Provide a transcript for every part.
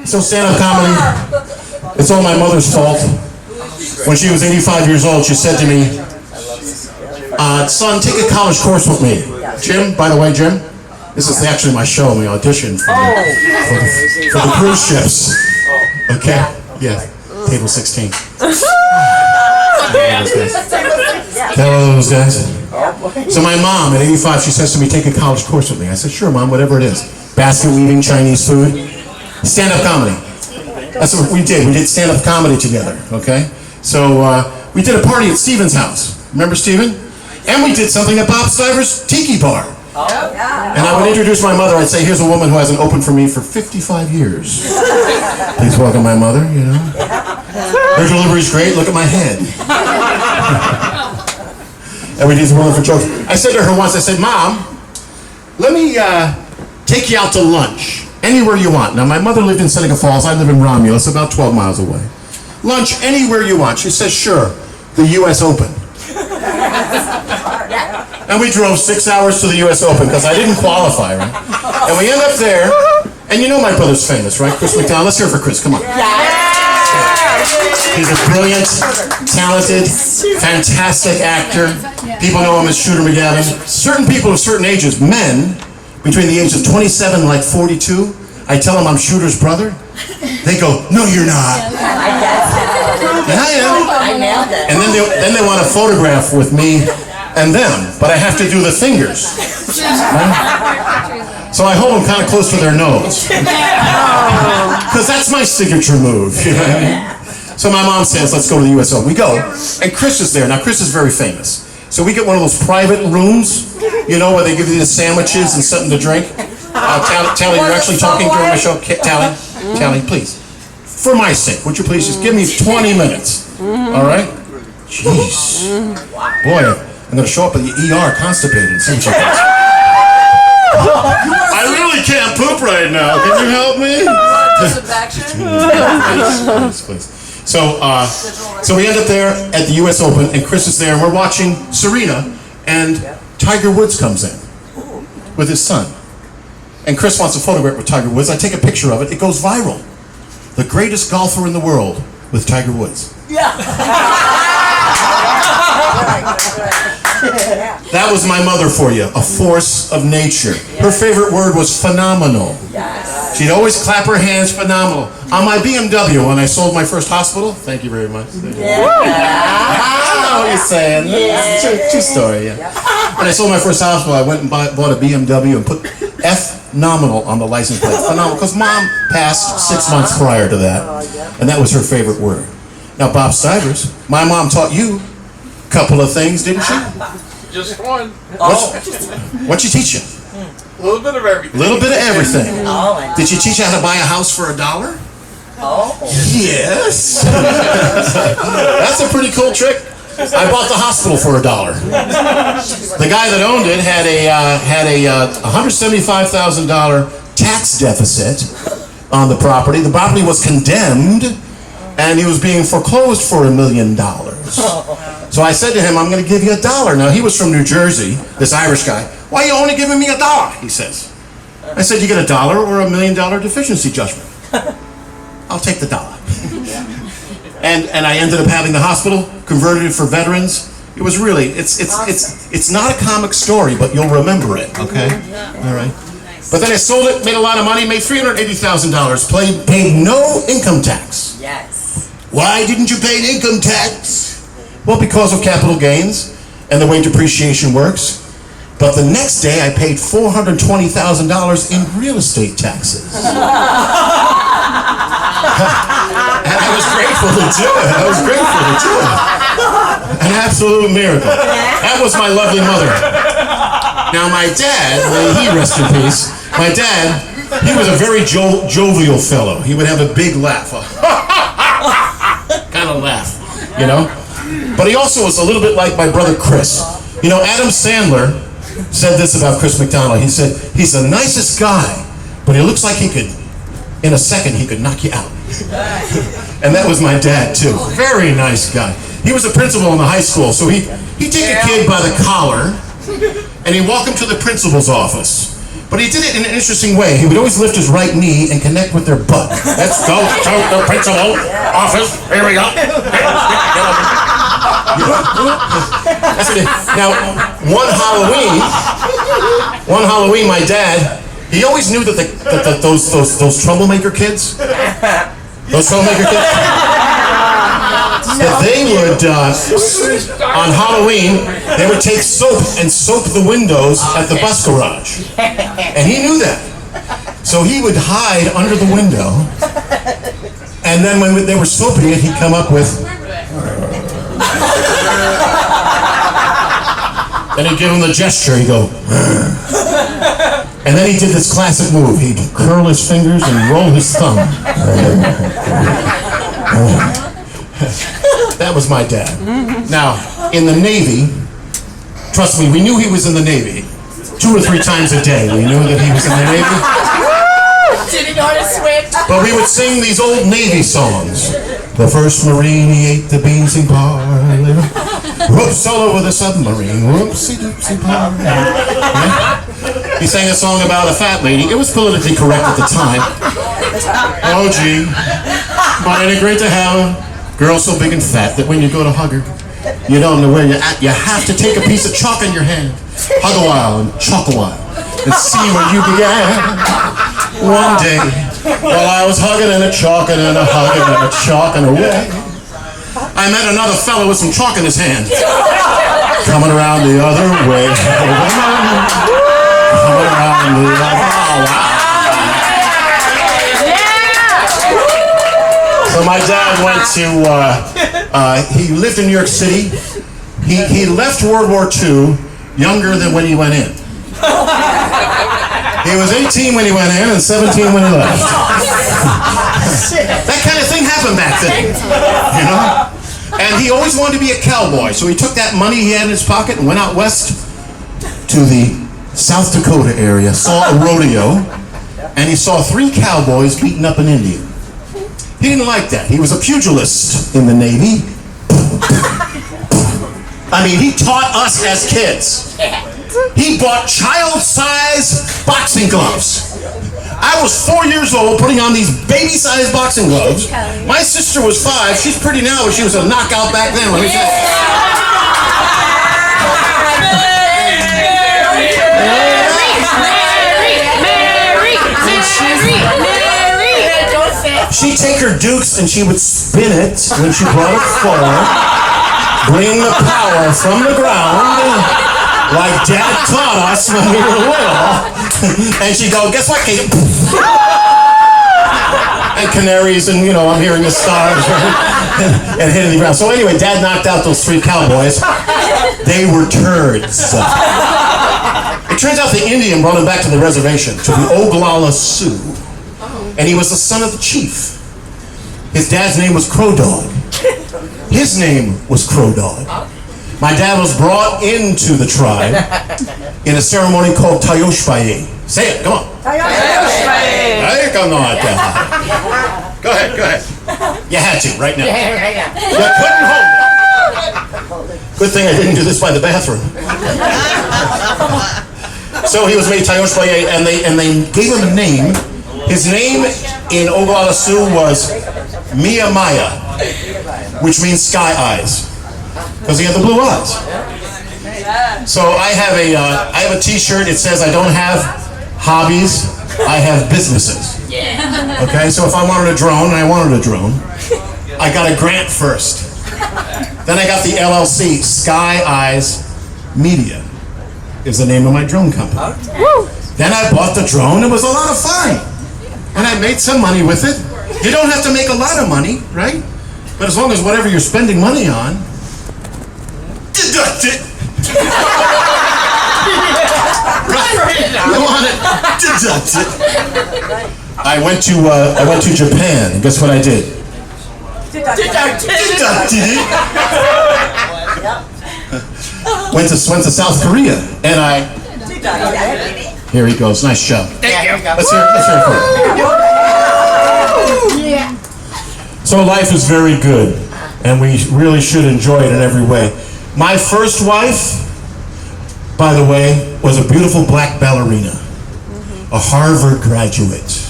So stand-up comedy, it's all my mother's fault. When she was 85 years old, she said to me, son, take a college course with me. Jim, by the way, Jim, this is actually my show, my audition for the cruise ships. Okay? Yeah, table 16. Hello, those guys. So my mom, at 85, she says to me, take a college course with me. I said, sure, Mom, whatever it is. Basket weaving, Chinese food, stand-up comedy. That's what we did. We did stand-up comedy together, okay? So we did a party at Steven's house. Remember Steven? And we did something at Bob Stiver's Tiki Bar. And I would introduce my mother. I'd say, here's a woman who hasn't opened for me for 55 years. Please welcome my mother, you know. Her delivery's great. Look at my head. And we did some wonderful jokes. I said to her once, I said, Mom, let me take you out to lunch. Anywhere you want. Now, my mother lived in Seneca Falls. I live in Romulus, about 12 miles away. Lunch anywhere you want. She says, sure. The U.S. Open. And we drove 6 hours to the U.S. Open because I didn't qualify, right? And we end up there, and you know my brother's famous, right? Chris McDonald. Let's hear it for Chris. Come on. He's a brilliant, talented, fantastic actor. People know him as Shooter McGavin. Certain people of certain ages, men, between the ages of 27 and like 42, I tell them I'm Shooter's brother. They go, no, you're not. And I am. I nailed it. And then they want a photograph with me and them, but I have to do the fingers. Right? So I hold them kind of close to their nose. Because that's my signature move. You know what I mean? So my mom says, let's go to the U.S. Open. We go, and Chris is there. Now, Chris is very famous. So we get one of those private rooms, you know, where they give you the sandwiches and something to drink. Tally, you're actually talking during my show. Tally, please. For my sake, would you please just give me 20 minutes? All right? Jeez. Boy, I'm going to show up at the ER constipated and see what you guys. I really can't poop right now. Can you help me? Please. So we end up there at the U.S. Open, and Chris is there, and we're watching Serena, and Tiger Woods comes in with his son. And Chris wants a photograph with Tiger Woods. I take a picture of it. It goes viral. The greatest golfer in the world with Tiger Woods. That was my mother for you, a force of nature. Her favorite word was phenomenal. She'd always clap her hands, phenomenal. On my BMW, when I sold my first hospital, thank you very much. I know what you're saying. It's true story, yeah. When I sold my first hospital, I went and bought a BMW and put F-nominal on the license plate. Phenomenal, because Mom passed 6 months prior to that, and that was her favorite word. Now, Bob Stivers, my mom taught you a couple of things, didn't she? Just one. What'd she teach you? A little bit of everything. A little bit of everything. Did she teach you how to buy a house for $1? Yes. That's a pretty cool trick. I bought the hospital for $1. The guy that owned it had a $175,000 tax deficit on the property. The property was condemned, and he was being foreclosed for $1 million. So I said to him, I'm going to give you $1. Now, he was from New Jersey, this Irish guy. Why are you only giving me $1? He says. I said, you get $1 or $1 million deficiency judgment. I'll take the $1. And I ended up having the hospital, converted it for veterans. It was really, it's not a comic story, but you'll remember it, okay? All right. But then I sold it, made a lot of money, made $380,000, paid no income tax. Yes. Why didn't you pay income tax? Well, because of capital gains and the way depreciation works. But the next day, I paid $420,000 in real estate taxes. And I was grateful to do it. An absolute miracle. That was my lovely mother. Now, my dad, may he rest in peace, my dad, he was a very jovial fellow. He would have a big laugh. Kind of laugh, you know? But he also was a little bit like my brother Chris. You know, Adam Sandler said this about Chris McDonald. He said, he's the nicest guy, but he looks like he could, in a second, he could knock you out. And that was my dad, too. Very nice guy. He was a principal in the high school, so he'd take a kid by the collar, and he'd walk him to the principal's office. But he did it in an interesting way. He would always lift his right knee and connect with their butt. Let's go to the principal office. Here we go. That's what now, one Halloween, my dad, he always knew that those troublemaker kids, that they would, on Halloween, they would take soap and soap the windows at the bus garage. And he knew that. So he would hide under the window, and then when they were soaping it, he'd come up with... Then he'd give him the gesture, he'd go... And then he did this classic move. He'd curl his fingers and roll his thumb. That was my dad. Now, in the Navy, trust me, we knew he was in the Navy. 2 or 3 times a day, we knew that he was in the Navy. Did he know how to swim? But we would sing these old Navy songs. The first Marine, he ate the beans and barley. Whoops, all over the submarine. Whoopsie-doopsie parley. Yeah? He sang a song about a fat lady. It was politically correct at the time. Oh, gee. But ain't it great to have a girl so big and fat that when you go to hug her, you don't know where you're at. You have to take a piece of chalk in your hand, hug a while and chalk a while, and see where you began. One day, while I was hugging and a-chalking and a-hugging and a-chalking away, I met another fellow with some chalk in his hand, coming around the other way. Coming around the other way. So my dad went to, he lived in New York City. He left World War II younger than when he went in. He was 18 when he went in and 17 when he left. That kind of thing happened back then, you know? And he always wanted to be a cowboy, so he took that money he had in his pocket and went out west to the South Dakota area, saw a rodeo, and he saw 3 cowboys beating up an Indian. He didn't like that. He was a pugilist in the Navy. I mean, he taught us as kids. He bought child-sized boxing gloves. I was 4 years old putting on these baby-sized boxing gloves. My sister was 5. She's pretty now, but she was a knockout back then. Let me tell you. She'd take her dukes and she would spin it when she brought it forward, bringing the power from the ground, like Dad taught us when we were little. And she'd go, guess what, Kate? And canaries, and you know, I'm hearing the stars, and hitting the ground. So anyway, Dad knocked out those 3 cowboys. They were turds. It turns out the Indian brought him back to the reservation, to the Oglala Sioux. And he was the son of the chief. His dad's name was Crow Dog. His name was Crow Dog. My dad was brought into the tribe in a ceremony called Tayoshpaye. Say it, come on. Tayoshpaye. Go ahead. You had to, right now. You couldn't hold it. Good thing I didn't do this by the bathroom. So he was made Tayoshpaye, and they gave him a name. His name in Oglala Sioux was Mia Maya, which means sky eyes, because he had the blue eyes. So I have a T-shirt. It says I don't have hobbies, I have businesses. Okay, so if I wanted a drone, and I wanted a drone, I got a grant first. Then I got the LLC, Sky Eyes Media, is the name of my drone company. Then I bought the drone. It was a lot of fun. And I made some money with it. You don't have to make a lot of money, right? But as long as whatever you're spending money on, deduct it. You want it, deduct it. I went to Japan, and guess what I did? Deducted it. Went to South Korea, and I. Here he goes. Nice job. Thank you. Let's hear it for him. So life is very good, and we really should enjoy it in every way. My first wife, by the way, was a beautiful black ballerina. a Harvard graduate.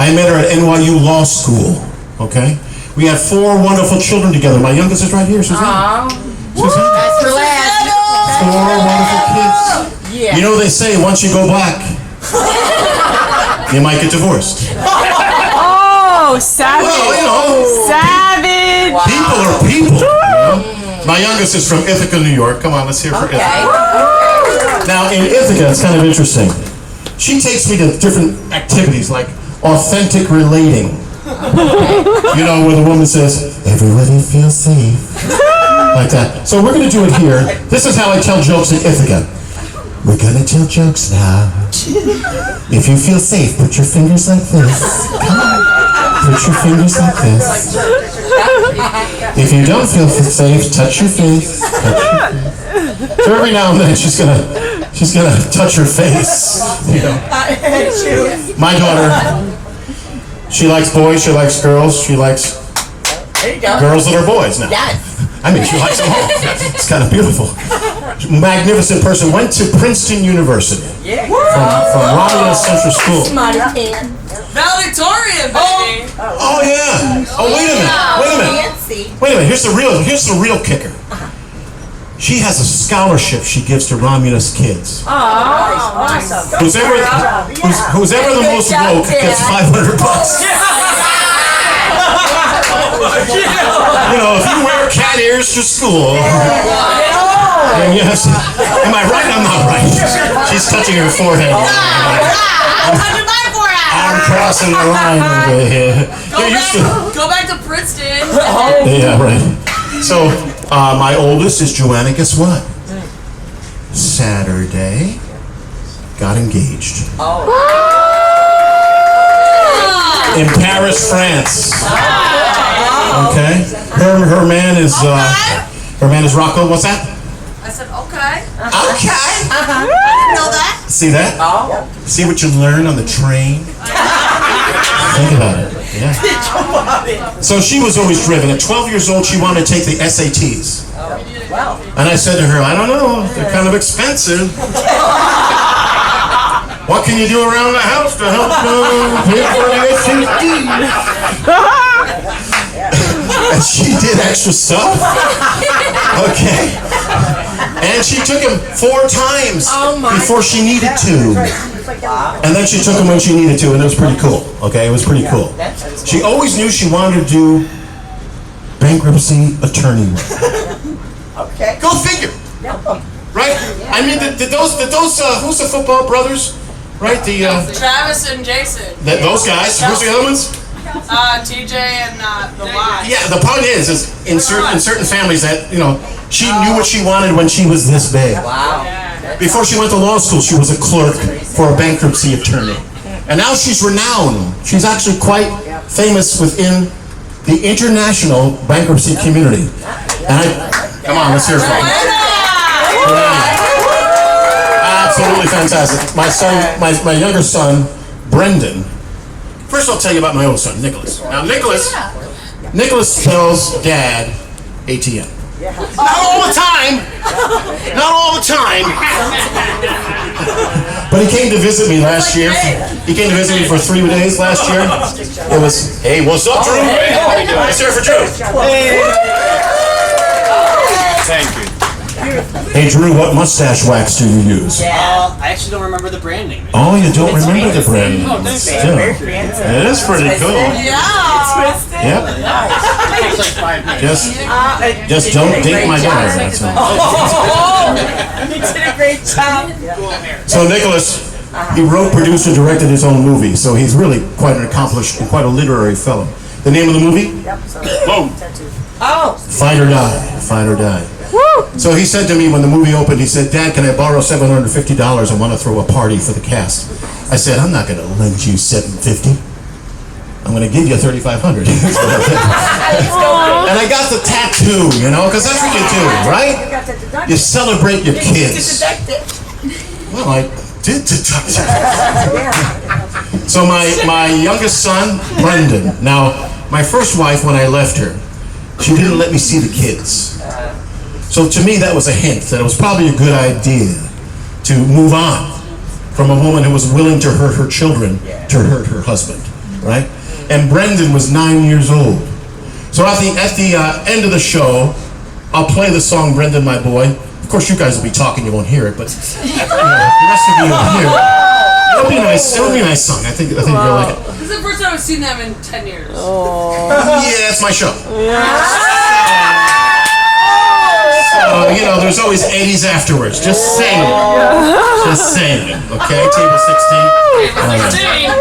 I met her at NYU Law School, okay? We had 4 wonderful children together. My youngest is right here, Susanna. Susanna. That's for last. 4 wonderful kids. Yeah. You know they say once you go black, you might get divorced. Oh, savage. Well, you know, Savage. people are people. You know? My youngest is from Ithaca, New York. Come on, let's hear for Ithaca. Now, in Ithaca, it's kind of interesting. She takes me to different activities like authentic relating. You know, where the woman says, everybody feels safe. Like that. So we're going to do it here. This is how I tell jokes in Ithaca. We're going to tell jokes now. If you feel safe, put your fingers like this. Come on. Put your fingers like this. If you don't feel safe, touch your face. Touch your face. So every now and then she's gonna touch her face. You know. My daughter, she likes boys, she likes girls, she likes girls that are boys now. Yes. I mean, she likes them all. It's kind of beautiful. Magnificent person. Went to Princeton University. From Romulus Central School. Valedictorian, baby! Oh yeah. Oh wait a minute. Here's the real kicker. She has a scholarship she gives to Romulus kids. Awesome. Who's ever the most woke gets $500. You know, if you wear cat ears to school. And yes, am I right? I'm not right. She's touching her forehead. I'm crossing the line over here. Go back to Princeton. Yeah, right. So, my oldest is Joanna. Guess what? Saturday, got engaged. In Paris, France. Okay. Her man is Rocco. What's that? I said, okay. Okay. I didn't know that. See that? See what you learn on the train? Think about it. Yeah. So she was always driven. At 12 years old, she wanted to take the SATs. And I said to her, I don't know, they're kind of expensive. What can you do around the house to help pay for the SATs? And she did extra stuff. Okay. And she took him 4 times before she needed to. And then she took him when she needed to, and it was pretty cool. Okay, it was pretty cool. She always knew she wanted to do bankruptcy attorney work. Okay. Go figure. Right? I mean, did those who's the football brothers? Right? Travis and Jason. Those guys. Who's the other ones? TJ and the Y. Yeah, the point is in certain families that, you know, she knew what she wanted when she was this big. Wow. Before she went to law school, she was a clerk for a bankruptcy attorney. And now she's renowned. She's actually quite famous within the international bankruptcy community. And come on, let's hear from her. Absolutely fantastic. My son, my younger son, Brendan. First I'll tell you about my old son, Nicholas. Now Nicholas tells Dad ATM. Not all the time. Not all the time. But he came to visit me last year. He came to visit me for 3 days last year. It was, hey, what's up, Drew? Let's hear it for Drew. Thank you. Hey, Drew, what mustache wax do you use? I actually don't remember the brand name. Oh, you don't remember the brand name. thanks. Still. It is pretty cool. Yep. Takes like 5 minutes. Just don't date my daughter. That's all. You did a great job. So Nicholas, he wrote, produced, and directed his own movie. So he's really quite an accomplished and quite a literary fellow. The name of the movie? Boom. Fight or Die. Fight or Die. So he said to me when the movie opened, he said, Dad, can I borrow $750? I want to throw a party for the cast. I said, I'm not going to lend you $750. I'm going to give you $3,500. And I got the tattoo, you know, because that's what you do, right? You celebrate your kids. Well, I did deduct it. So my youngest son, Brendan. Now, my first wife, when I left her, she didn't let me see the kids. So to me, that was a hint that it was probably a good idea to move on from a woman who was willing to hurt her children to hurt her husband, right? And Brendan was 9 years old. So at the end of the show, I'll play the song "Brendan, My Boy." Of course, you guys will be talking, you won't hear it, but the rest of you will hear it. It'll be nice. It'll be a nice song. I think you'll like it. This is the first time I've seen them in 10 years. Yeah, it's my show. So, there's always 80s afterwards. Just saying. Just saying. Okay, table 16.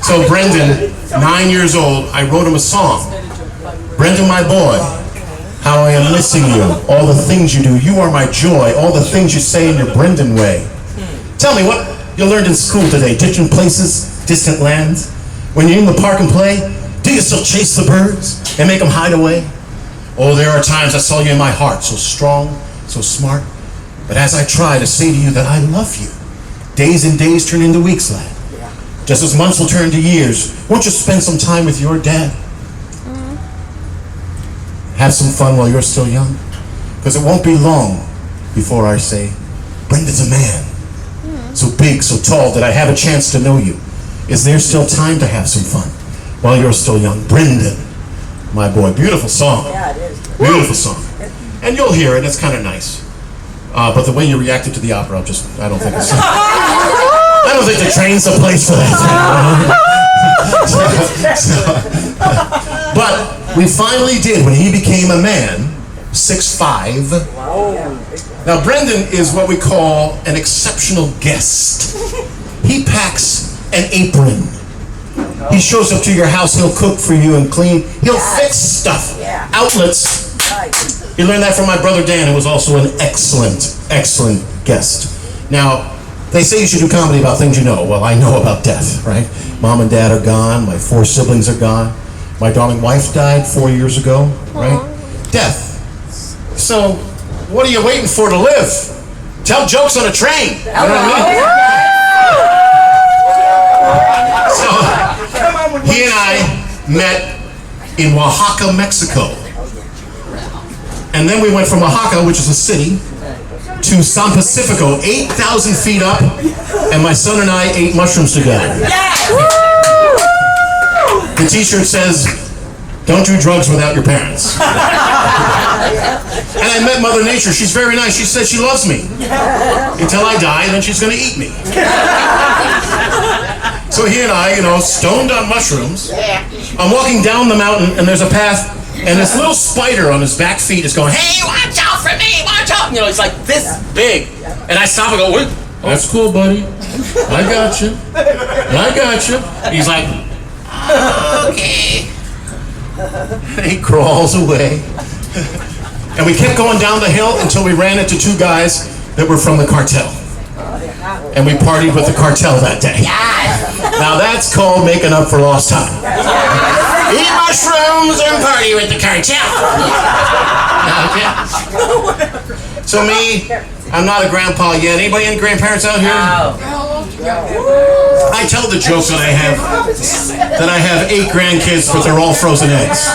So Brendan, 9 years old, I wrote him a song. "Brendan, my boy, how I am missing you. All the things you do. You are my joy. All the things you say in your Brendan way. Tell me what you learned in school today. Distant places, distant lands. When you're in the park and play, do you still chase the birds and make them hide away? Oh, there are times I saw you in my heart, so strong, so smart. But as I try to say to you that I love you, days and days turn into weeks, lad. Just as months will turn to years, won't you spend some time with your dad? Have some fun while you're still young, because it won't be long before I say, Brendan's a man. So big, so tall that I have a chance to know you. Is there still time to have some fun while you're still young? Brendan, my boy." Beautiful song. Yeah, it is. Beautiful song. And you'll hear it, it's kind of nice. But the way you reacted to the opera, I don't think it's... I don't think the train's the place for that. But we finally did, when he became a man, 6'5". Now Brendan is what we call an exceptional guest. He packs an apron. He shows up to your house, he'll cook for you and clean. He'll fix stuff. Outlets. You learned that from my brother Dan, who was also an excellent, excellent guest. Now, they say you should do comedy about things you know. Well, I know about death, right? Mom and dad are gone. My 4 siblings are gone. My darling wife died 4 years ago, right? Death. So, what are you waiting for to live? Tell jokes on a train. You know what I mean? So, he and I met in Oaxaca, Mexico. And then we went from Oaxaca, which is a city, to San Pacifico, 8,000 feet up, and my son and I ate mushrooms together. The t-shirt says, "Don't do drugs without your parents." And I met Mother Nature. She's very nice. She says she loves me until I die, and then she's going to eat me. So he and I, stoned on mushrooms. I'm walking down the mountain, and there's a path, and this little spider on his back feet is going, "Hey, watch out for me, watch out!" It's like this big. And I stop and go, "Wait, that's cool, buddy. I got you. I got you." He's like, "Okay." And he crawls away. And we kept going down the hill until we ran into 2 guys that were from the cartel. And we partied with the cartel that day. Now that's called making up for lost time. Eat mushrooms and party with the cartel. Okay. So me, I'm not a grandpa yet. Anybody any grandparents out here? I tell the joke that I have 8 grandkids, but they're all frozen eggs.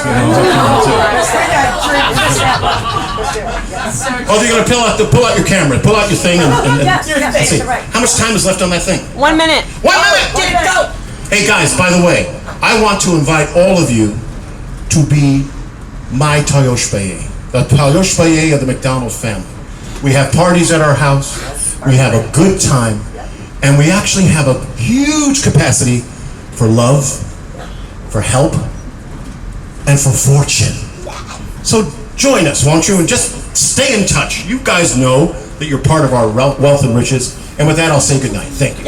Oh, they're gonna pull out your camera, pull out your thing, and let's see. How much time is left on that thing? 1 minute. 1 minute. Go. Hey guys, by the way, I want to invite all of you to be my Tayoshpaye, the Tayoshpaye of the McDonald family. We have parties at our house, we have a good time, and we actually have a huge capacity for love, for help, and for fortune. So join us, won't you? And just stay in touch. You guys know that you're part of our wealth and riches. And with that, I'll say goodnight. Thank you.